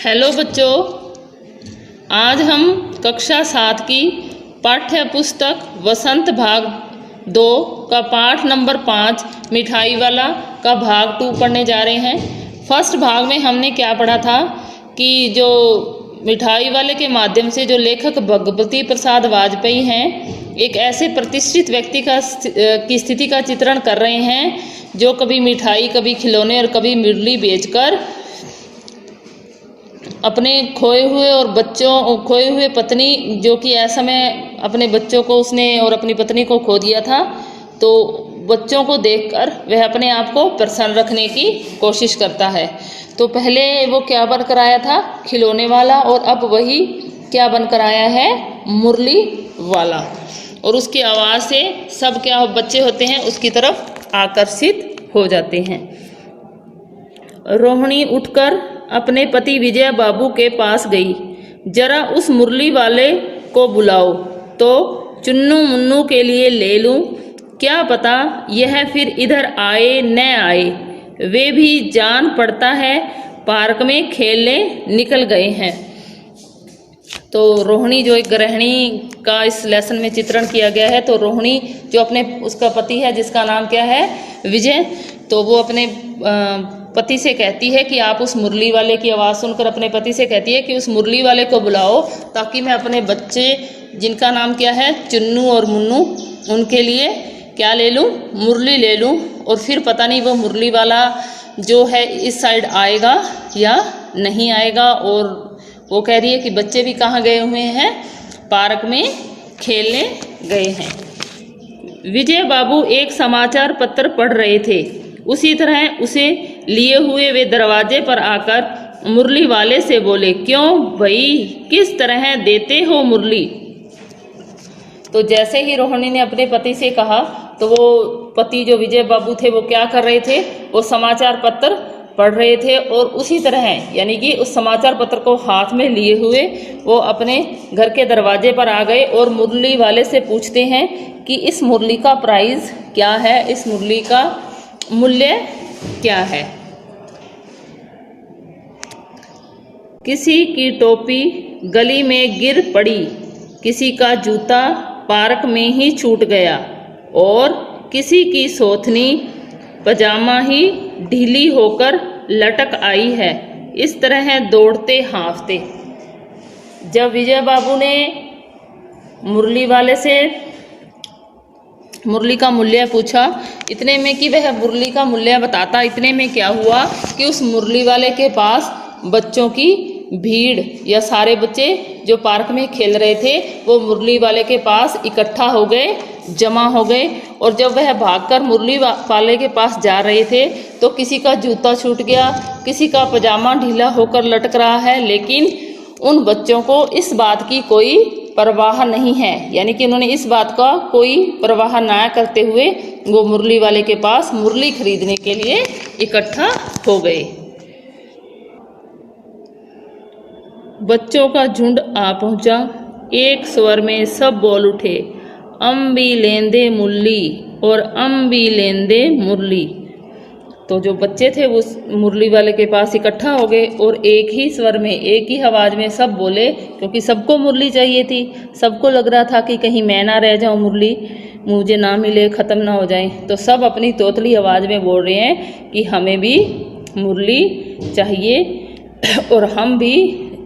Hello बच्चों, आज हम कक्षा 7 की पाठ्य पुस्तक वसंत भाग 2 का पाठ नंबर 5 मिठाई वाला का भाग 2 पढ़ने जा रहे हैं। फर्स्ट भाग में हमने क्या पढ़ा था कि जो मिठाई वाले के माध्यम से जो लेखक भगवती प्रसाद वाजपेयी हैं, एक ऐसे प्रतिष्ठित व्यक्ति की स्थिति का चित्रण कर रहे हैं जो कभी मिठाई, कभी खिलौने और कभी मुरली बेचकर अपने खोए हुए पत्नी, जो कि ऐसा में अपने बच्चों को उसने और अपनी पत्नी को खो दिया था, तो बच्चों को देखकर वह अपने आप को प्रसन्न रखने की कोशिश करता है। तो पहले वो क्या बनकर आया था? खिलौने वाला, और अब वही क्या बनकर आया है? मुरली वाला। और उसकी आवाज़ से सब क्या बच्चे होते हैं उसकी तरफ आकर्षित हो जाते हैं। रोहिणी उठकर अपने पति विजय बाबू के पास गई। जरा उस मुरली वाले को बुलाओ तो चुन्नू मुन्नू के लिए ले लूं, क्या पता यह फिर इधर आए न आए। वे भी जान पड़ता है पार्क में खेलने निकल गए हैं। तो रोहिणी जो एक गृहिणी का इस लेसन में चित्रण किया गया है। तो रोहिणी जो अपने उसका पति है जिसका नाम क्या है? विजय। तो वो अपने पति से कहती है कि आप उस मुरली वाले की आवाज़ सुनकर अपने पति से कहती है कि उस मुरली वाले को बुलाओ ताकि मैं अपने बच्चे जिनका नाम क्या है? चुन्नू और मुन्नू, उनके लिए क्या ले लूँ? मुरली ले लूँ। और फिर पता नहीं वो मुरली वाला जो है इस साइड आएगा या नहीं आएगा। और वो कह रही है कि बच्चे भी कहाँ गए हुए हैं? पार्क में खेलने गए हैं। विजय बाबू एक समाचार पत्र पढ़ रहे थे। उसी तरह उसे लिए हुए वे दरवाजे पर आकर मुरली वाले से बोले, क्यों भाई, किस तरह देते हो मुरली? तो जैसे ही रोहिणी ने अपने पति से कहा तो वो पति जो विजय बाबू थे वो क्या कर रहे थे? वो समाचार पत्र पढ़ रहे थे। और उसी तरह यानी कि उस समाचार पत्र को हाथ में लिए हुए वो अपने घर के दरवाजे पर आ गए और मुरली वाले से पूछते हैं कि इस मुरली का प्राइस क्या है, इस मुरली का मूल्य क्या है। किसी की टोपी गली में गिर पड़ी, किसी का जूता पार्क में ही छूट गया और किसी की सोथनी पजामा ही ढीली होकर लटक आई है। इस तरह दौड़ते हाँफते जब विजय बाबू ने मुरली वाले से मुरली का मूल्य पूछा, इतने में कि वह मुरली का मूल्य बताता, इतने में क्या हुआ कि उस मुरली वाले के पास बच्चों की भीड़ या सारे बच्चे जो पार्क में खेल रहे थे वो मुरली वाले के पास इकट्ठा हो गए, जमा हो गए। और जब वह भागकर मुरली वाले के पास जा रहे थे तो किसी का जूता छूट गया, किसी का पजामा ढीला होकर लटक रहा है, लेकिन उन बच्चों को इस बात की कोई परवाह नहीं है। यानी कि उन्होंने इस बात का कोई परवाह ना करते हुए वो मुरली वाले के पास मुरली खरीदने के लिए इकट्ठा हो गए। बच्चों का झुंड आ पहुंचा। एक स्वर में सब बोल उठे, अम्बी लेंदे मुरली और अम्बी लेंदे मुरली। तो जो बच्चे थे वो मुरली वाले के पास इकट्ठा हो गए और एक ही स्वर में, एक ही आवाज़ में सब बोले, क्योंकि सबको मुरली चाहिए थी। सबको लग रहा था कि कहीं मैं ना रह जाऊं, मुरली मुझे ना मिले, ख़त्म ना हो जाए। तो सब अपनी तोतली आवाज़ में बोल रहे हैं कि हमें भी मुरली चाहिए और हम भी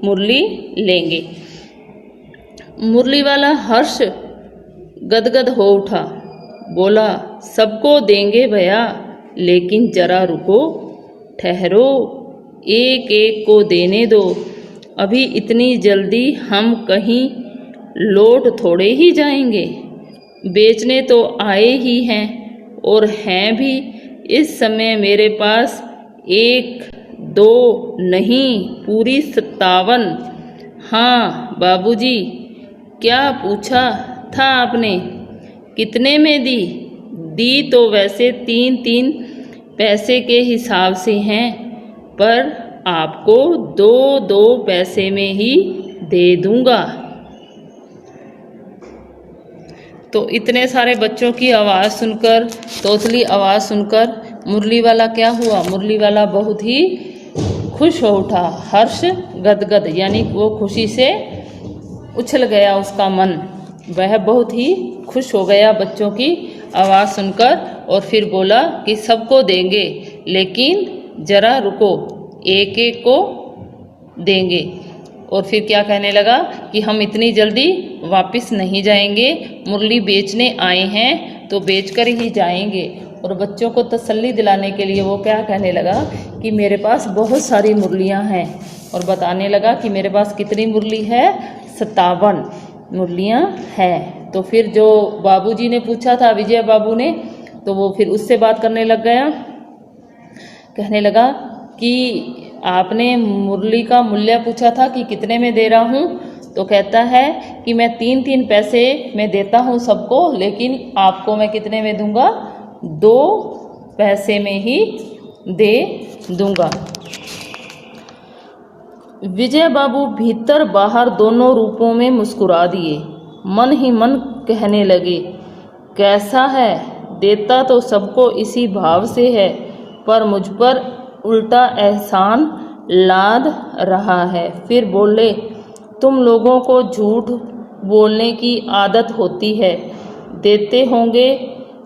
मुरली लेंगे। मुरली वाला हर्ष गदगद हो उठा, बोला, सबको देंगे भैया, लेकिन जरा रुको, ठहरो, एक एक को देने दो। अभी इतनी जल्दी हम कहीं लौट थोड़े ही जाएंगे, बेचने तो आए ही हैं, और हैं भी इस समय मेरे पास 1 2 नहीं, पूरी 57। हाँ बाबूजी, क्या पूछा था आपने? कितने में दी? दी तो वैसे 3-3 पैसे के हिसाब से हैं, पर आपको 2-2 पैसे में ही दे दूंगा। तो इतने सारे बच्चों की आवाज़ सुनकर, तोतली आवाज़ सुनकर मुरली वाला क्या हुआ? मुरली वाला बहुत ही खुश हो उठा। हर्ष गदगद यानी वो खुशी से उछल गया उसका मन। वह बहुत ही खुश हो गया बच्चों की आवाज़ सुनकर और फिर बोला कि सबको देंगे, लेकिन ज़रा रुको, एक एक को देंगे। और फिर क्या कहने लगा कि हम इतनी जल्दी वापस नहीं जाएंगे, मुरली बेचने आए हैं तो बेचकर ही जाएंगे। और बच्चों को तसल्ली दिलाने के लिए वो क्या कहने लगा कि मेरे पास बहुत सारी मुरलियां हैं। और बताने लगा कि मेरे पास कितनी मुरली है, 57 मुरलियां हैं। तो फिर जो बाबूजी ने पूछा था, विजय बाबू ने, तो वो फिर उससे बात करने लग गया। कहने लगा कि आपने मुरली का मूल्य पूछा था कि कितने में दे रहा हूँ, तो कहता है कि मैं 3-3 पैसे में देता हूँ सबको, लेकिन आपको मैं कितने में दूंगा, 2 पैसे में ही दे दूंगा। विजय बाबू भीतर बाहर दोनों रूपों में मुस्कुरा दिए। मन ही मन कहने लगे, कैसा है, देता तो सबको इसी भाव से है, पर मुझ पर उल्टा एहसान लाद रहा है। फिर बोले, तुम लोगों को झूठ बोलने की आदत होती है, देते होंगे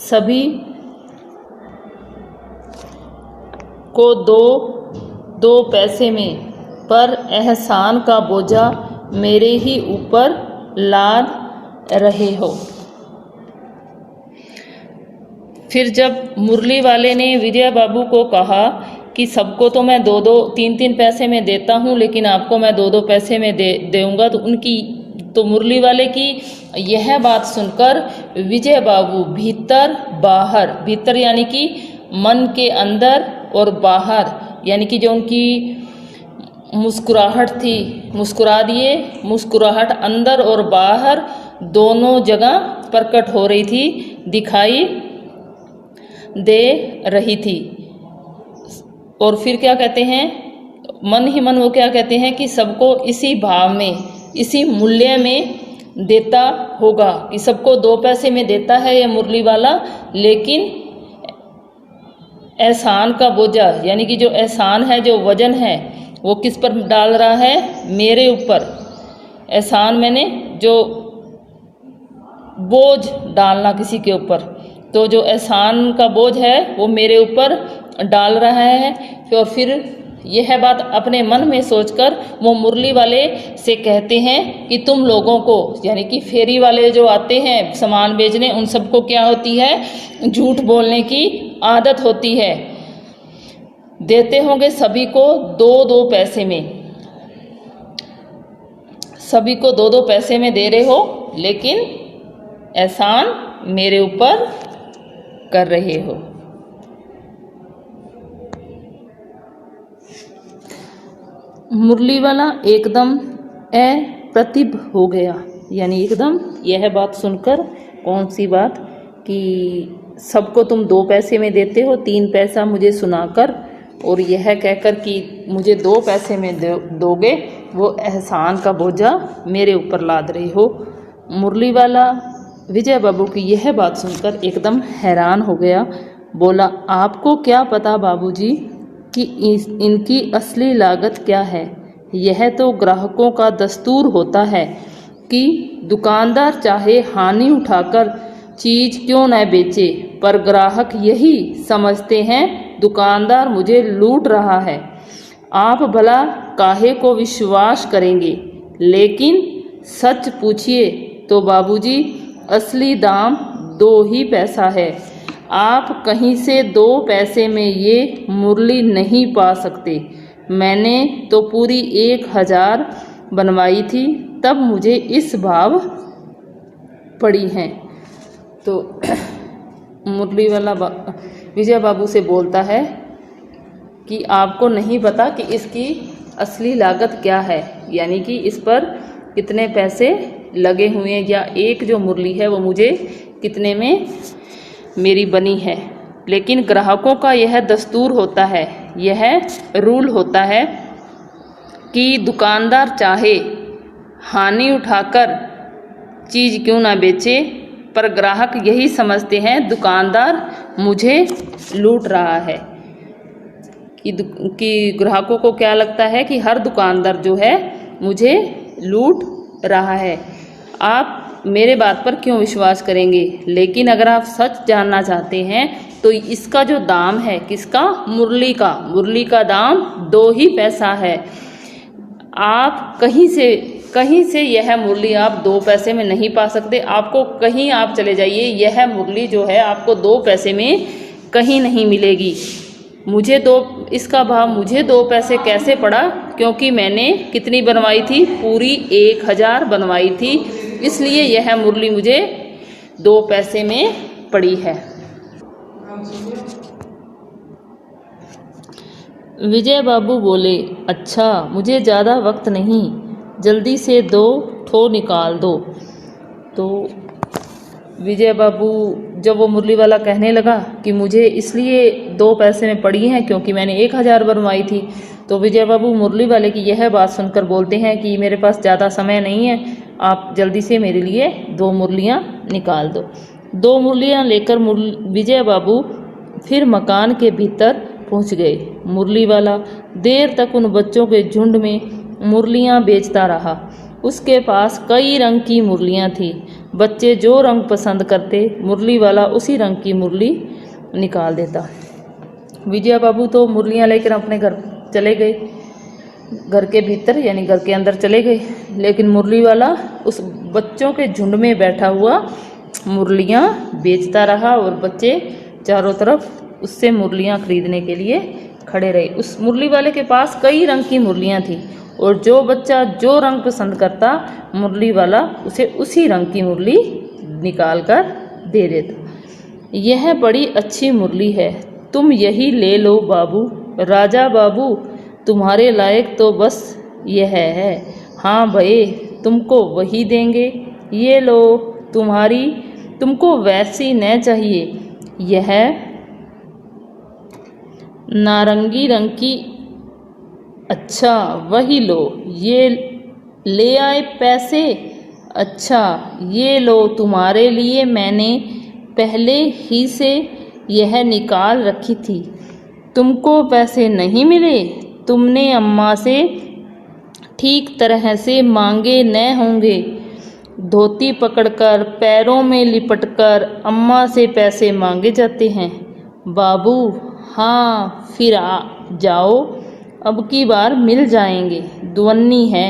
सभी को 2 पैसे में, पर एहसान का बोझा मेरे ही ऊपर लाद रहे हो। फिर जब मुरली वाले ने विजय बाबू को कहा कि सबको तो मैं 2-2, 3-3 पैसे में देता हूँ, लेकिन आपको मैं 2-2 पैसे में दूंगा, तो मुरली वाले की यह बात सुनकर विजय बाबू भीतर बाहर, भीतर यानी कि मन के अंदर और बाहर यानी कि जो उनकी मुस्कुराहट थी, मुस्कुरा दिए। मुस्कुराहट अंदर और बाहर दोनों जगह प्रकट हो रही थी, दिखाई दे रही थी। और फिर क्या कहते हैं, मन ही मन वो क्या कहते हैं कि सबको इसी भाव में, इसी मूल्य में देता होगा, कि सबको 2 पैसे में देता है ये मुरली वाला, लेकिन एहसान का बोझा यानी कि जो एहसान है, जो वजन है, वो किस पर डाल रहा है, मेरे ऊपर। एहसान मैंने जो बोझ डालना किसी के ऊपर, तो जो एहसान का बोझ है वो मेरे ऊपर डाल रहा है। और फिर यह बात अपने मन में सोचकर वो मुरली वाले से कहते हैं कि तुम लोगों को, यानी कि फेरी वाले जो आते हैं सामान बेचने, उन सबको क्या होती है, झूठ बोलने की आदत होती है। देते होंगे सभी को 2-2 पैसे में, सभी को 2-2 पैसे में दे रहे हो, लेकिन एहसान मेरे ऊपर कर रहे हो। मुरली वाला एकदम अप्रतिभ हो गया, यानी एकदम यह बात सुनकर, कौन सी बात, कि सबको तुम 2 पैसे में देते हो, 3 पैसा मुझे सुनाकर, और यह कहकर कि मुझे 2 पैसे में दोगे, वो एहसान का बोझा मेरे ऊपर लाद रहे हो। मुरली वाला विजय बाबू की यह बात सुनकर एकदम हैरान हो गया। बोला, आपको क्या पता बाबूजी कि इनकी असली लागत क्या है। यह तो ग्राहकों का दस्तूर होता है कि दुकानदार चाहे हानि उठाकर चीज़ क्यों न बेचे, पर ग्राहक यही समझते हैं दुकानदार मुझे लूट रहा है। आप भला काहे को विश्वास करेंगे, लेकिन सच पूछिए तो बाबूजी असली दाम 2 ही पैसा है। आप कहीं से 2 पैसे में ये मुरली नहीं पा सकते। मैंने तो पूरी 1000 बनवाई थी, तब मुझे इस भाव पड़ी हैं। तो मुरली वाला विजय बाबू से बोलता है कि आपको नहीं पता कि इसकी असली लागत क्या है, यानी कि इस पर कितने पैसे लगे हुए हैं, या एक जो मुरली है वो मुझे कितने में मेरी बनी है। लेकिन ग्राहकों का यह दस्तूर होता है, यह रूल होता है कि दुकानदार चाहे हानि उठाकर चीज़ क्यों ना बेचे, पर ग्राहक यही समझते हैं दुकानदार मुझे लूट रहा है। कि ग्राहकों को क्या लगता है कि हर दुकानदार जो है मुझे लूट रहा है। आप मेरे बात पर क्यों विश्वास करेंगे? लेकिन अगर आप सच जानना चाहते हैं तो इसका जो दाम है, किसका? मुरली का दाम 2 ही पैसा है। आप कहीं से यह मुरली आप 2 पैसे में नहीं पा सकते। आपको कहीं आप चले जाइए, यह मुरली जो है आपको 2 पैसे में कहीं नहीं मिलेगी। इसका भाव मुझे 2 पैसे कैसे पड़ा? क्योंकि मैंने कितनी बनवाई थी? पूरी 1000 बनवाई थी, इसलिए यह मुरली मुझे 2 पैसे में पड़ी है। विजय बाबू बोले, अच्छा मुझे ज़्यादा वक्त नहीं, जल्दी से 2 ठो निकाल दो। तो विजय बाबू जब वो मुरली वाला कहने लगा कि मुझे इसलिए 2 पैसे में पड़ी हैं क्योंकि मैंने 1000 बनवाई थी, तो विजय बाबू मुरली वाले की यह बात सुनकर बोलते हैं कि मेरे पास ज़्यादा समय नहीं है, आप जल्दी से मेरे लिए 2 मुरलियाँ निकाल दो। 2 मुरलियाँ लेकर विजय बाबू फिर मकान के भीतर पहुंच गए। मुरली वाला देर तक उन बच्चों के झुंड में मुरलियाँ बेचता रहा। उसके पास कई रंग की मुरलियाँ थीं। बच्चे जो रंग पसंद करते, मुरली वाला उसी रंग की मुरली निकाल देता। विजय बाबू तो मुरलियाँ लेकर अपने घर चले गए, घर के भीतर यानी घर के अंदर चले गए, लेकिन मुरली वाला उस बच्चों के झुंड में बैठा हुआ मुरलियाँ बेचता रहा और बच्चे चारों तरफ उससे मुरलियाँ खरीदने के लिए खड़े रहे। उस मुरली वाले के पास कई रंग की मुरलियाँ थी और जो बच्चा जो रंग पसंद करता, मुरली वाला उसे उसी रंग की मुरली निकाल कर दे देता। यह बड़ी अच्छी मुरली है, तुम यही ले लो बाबू। राजा बाबू, तुम्हारे लायक तो बस यह है। हाँ भाई, तुमको वही देंगे, ये लो। तुमको वैसी न चाहिए, यह नारंगी रंग की। अच्छा वही लो, ये ले आए पैसे। अच्छा ये लो, तुम्हारे लिए मैंने पहले ही से यह निकाल रखी थी। तुमको पैसे नहीं मिले? तुमने अम्मा से ठीक तरह से मांगे न होंगे। धोती पकड़कर पैरों में लिपटकर अम्मा से पैसे मांगे जाते हैं। बाबू, हाँ फिर जाओ, अब की बार मिल जाएंगे। दुवन्नी है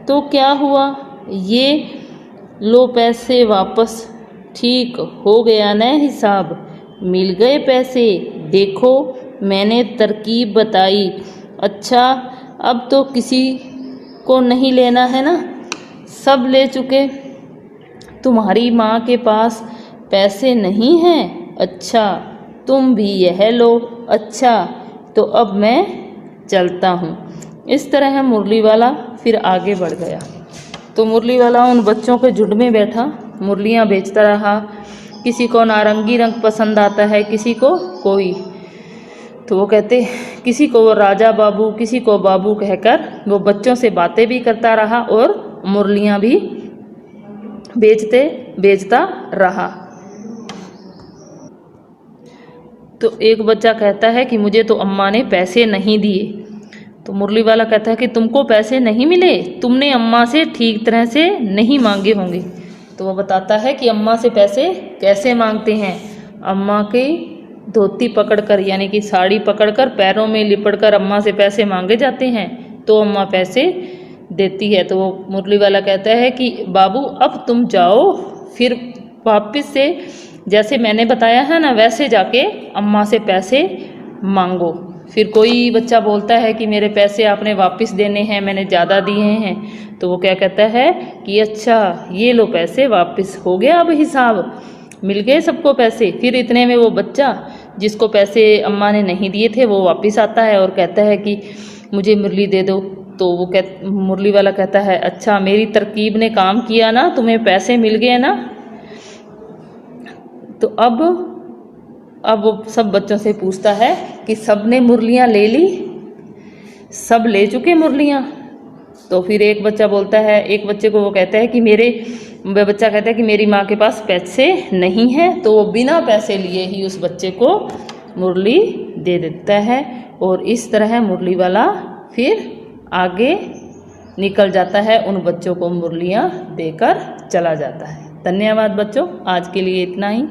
तो क्या हुआ, ये लो पैसे वापस। ठीक हो गया न हिसाब, मिल गए पैसे। देखो मैंने तरकीब बताई। अच्छा अब तो किसी को नहीं लेना है ना, सब ले चुके। तुम्हारी माँ के पास पैसे नहीं हैं? अच्छा तुम भी यह लो। अच्छा तो अब मैं चलता हूँ। इस तरह मुरली वाला फिर आगे बढ़ गया। तो मुरली वाला उन बच्चों के झुंड में बैठा मुरलियाँ बेचता रहा। किसी को नारंगी रंग पसंद आता है, किसी को कोई, तो वो कहते, किसी को वो राजा बाबू, किसी को बाबू कहकर वो बच्चों से बातें भी करता रहा और मुरलियाँ भी बेचता रहा। तो एक बच्चा कहता है कि मुझे तो अम्मा ने पैसे नहीं दिए। तो मुरली वाला कहता है कि तुमको पैसे नहीं मिले, तुमने अम्मा से ठीक तरह से नहीं मांगे होंगे। तो वो बताता है कि अम्मा से पैसे कैसे मांगते हैं। अम्मा की धोती पकड़कर यानी कि साड़ी पकड़कर पैरों में लिपटकर अम्मा से पैसे मांगे जाते हैं, तो अम्मा पैसे देती है। तो वो मुरली वाला कहता है कि बाबू अब तुम जाओ, फिर वापस से जैसे मैंने बताया है ना वैसे जाके अम्मा से पैसे मांगो। फिर कोई बच्चा बोलता है कि मेरे पैसे आपने वापस देने हैं, मैंने ज़्यादा दिए हैं। तो वो क्या कहता है कि अच्छा ये लो पैसे वापस, हो गया अब हिसाब, मिल गए सबको पैसे। फिर इतने में वो बच्चा जिसको पैसे अम्मा ने नहीं दिए थे वो वापस आता है और कहता है कि मुझे मुरली दे दो। तो वो मुरली वाला कहता है अच्छा मेरी तरकीब ने काम किया ना, तुम्हें पैसे मिल गए ना। तो अब वो सब बच्चों से पूछता है कि सब ने मुरलियाँ ले ली, सब ले चुके मुरलियाँ। तो फिर एक बच्चा बोलता है, एक बच्चे को वो कहता है कि बच्चा कहता है कि मेरी माँ के पास पैसे नहीं हैं। तो वो बिना पैसे लिए ही उस बच्चे को मुरली दे देता है और इस तरह मुरली वाला फिर आगे निकल जाता है, उन बच्चों को मुरलियाँ देकर चला जाता है। धन्यवाद बच्चों, आज के लिए इतना ही।